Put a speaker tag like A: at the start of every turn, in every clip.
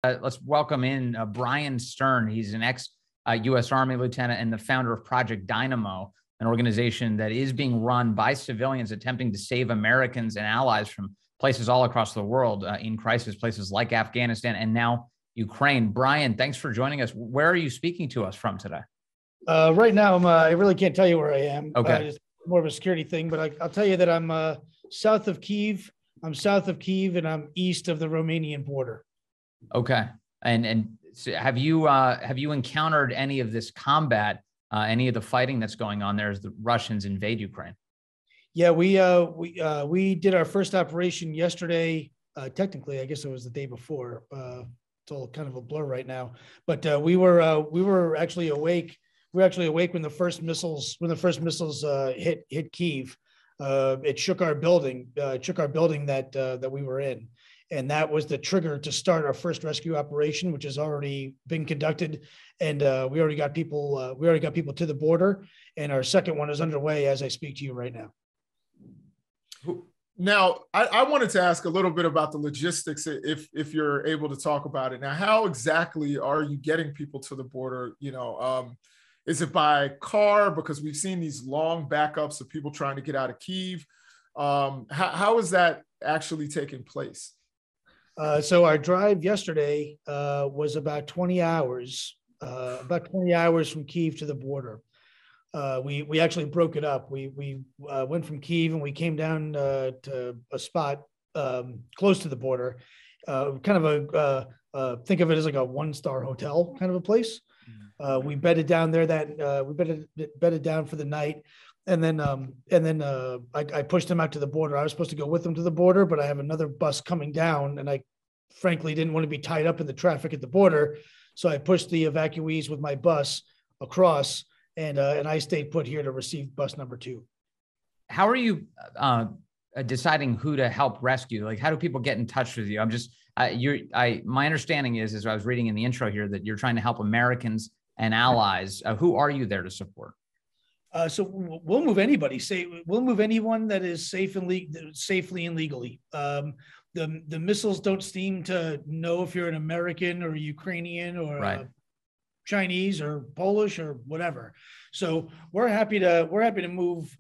A: Let's welcome in Bryan Stern. He's an ex-U.S. Army lieutenant and the founder of Project Dynamo, an organization that is being run by civilians attempting to save Americans and allies from places all across the world in crisis, places like Afghanistan and now Ukraine. Bryan, thanks for joining us. Where are you speaking to us from today?
B: Right now, I really can't tell you where I am.
A: Okay.
B: It's more of a security thing, but I'll tell you that I'm south of Kyiv. I'm south of Kyiv, and I'm east of the Romanian border.
A: Okay. And so have you encountered any of this combat, any of the fighting that's going on there as the Russians invade Ukraine?
B: Yeah, we did our first operation yesterday. Technically, I guess it was the day before. It's all kind of a blur right now. But we were actually awake. We were actually awake when the first missiles hit Kyiv. It shook our building. That we were in. And that was the trigger to start our first rescue operation, which has already been conducted. And we already got people. We already got people to the border, and our second one is underway as I speak to you right now.
C: Now, I wanted to ask a little bit about the logistics, if you're able to talk about it. Now, how exactly are you getting people to the border? Is it by car? Because we've seen these long backups of people trying to get out of Kyiv. How is that actually taking place?
B: So our drive yesterday was about 20 hours, from Kyiv to the border. We actually broke it up. We went from Kyiv and we came down to a spot close to the border, kind of think of it as like a one-star hotel kind of a place. We bedded down there we bedded down for the night. And then I pushed him out to the border. I was supposed to go with him to the border, but I have another bus coming down, and I frankly didn't want to be tied up in the traffic at the border. So I pushed the evacuees with my bus across, and I stayed put here to receive bus number 2.
A: How are you deciding who to help rescue? Like, how do people get in touch with you? My understanding is, as I was reading in the intro here, that you're trying to help Americans and allies. Who are you there to support?
B: So we'll move anybody. We'll move anyone that is safely and legally. The missiles don't seem to know if you're an American or a Ukrainian or
A: right.
B: Chinese or Polish or whatever. So we're happy to move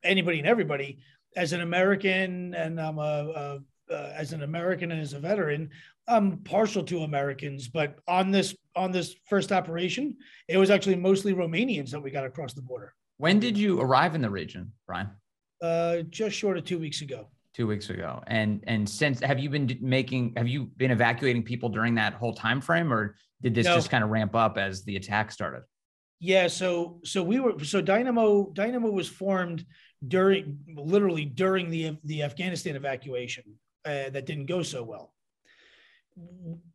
B: anybody and everybody. As an American, and I'm as an American and as a veteran, I'm partial to Americans, but on this first operation, it was actually mostly Romanians that we got across the border.
A: When did you arrive in the region, Bryan?
B: Just short of 2 weeks ago.
A: 2 weeks ago. And since, have you been evacuating people during that whole time frame, or did this just kind of ramp up as the attack started?
B: Yeah, so Dynamo was formed during the Afghanistan evacuation that didn't go so well.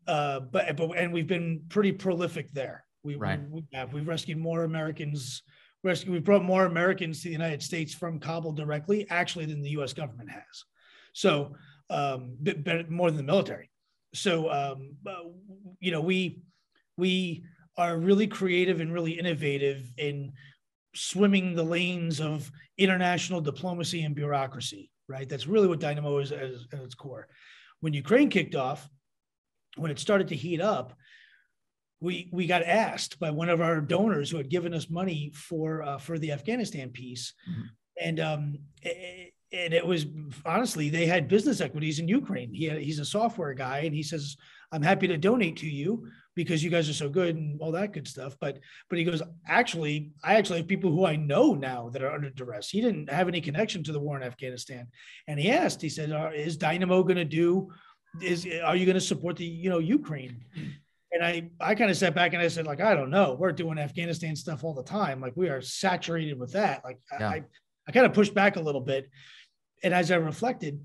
B: And we've been pretty prolific there. We've rescued more Americans. We've brought more Americans to the United States from Kabul directly, actually, than the U.S. government has. So, more than the military. So, we are really creative and really innovative in swimming the lanes of international diplomacy and bureaucracy. Right. That's really what Dynamo is at its core. When Ukraine kicked off, when it started to heat up, we got asked by one of our donors who had given us money for the Afghanistan piece, and it was, honestly, they had business equities in Ukraine. He's a software guy, and he says, "I'm happy to donate to you because you guys are so good and all that good stuff." But he goes, I actually have people who I know now that are under duress. He didn't have any connection to the war in Afghanistan, and he asked. He said, "Is Dynamo going to do? Are you going to support the Ukraine?" And I kind of sat back and I said, I don't know. We're doing Afghanistan stuff all the time. Like, we are saturated with that. I kind of pushed back a little bit. And as I reflected,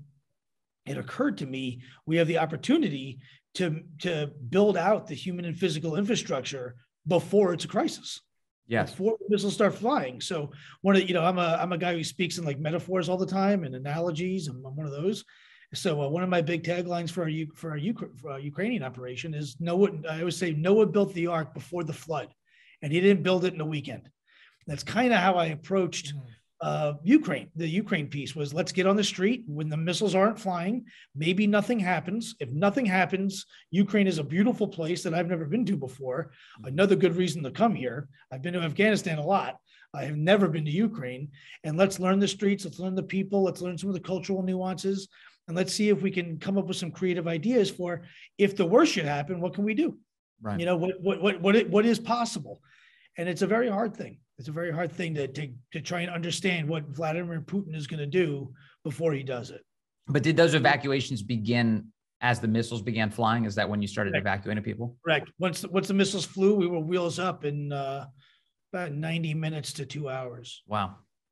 B: it occurred to me, we have the opportunity to build out the human and physical infrastructure before it's a crisis.
A: Yes.
B: Before missiles start flying. So I'm a guy who speaks in like metaphors all the time and analogies. I'm one of those. So one of my big taglines for our Ukrainian operation is I always say Noah built the ark before the flood, and he didn't build it in a weekend. That's kind of how I approached Ukraine. The Ukraine piece was, let's get on the street when the missiles aren't flying. Maybe nothing happens. If nothing happens, Ukraine is a beautiful place that I've never been to before. Another good reason to come here. I've been to Afghanistan a lot. I have never been to Ukraine. And let's learn the streets. Let's learn the people. Let's learn some of the cultural nuances. And let's see if we can come up with some creative ideas for, if the worst should happen, what can we do?
A: Right.
B: You know, what is possible? And it's a very hard thing. It's a very hard thing to try and understand what Vladimir Putin is going to do before he does it.
A: But did those evacuations begin as the missiles began flying? Is that when you started evacuating people?
B: Correct. Once the missiles flew, we were wheels up in about 90 minutes to 2 hours.
A: Wow.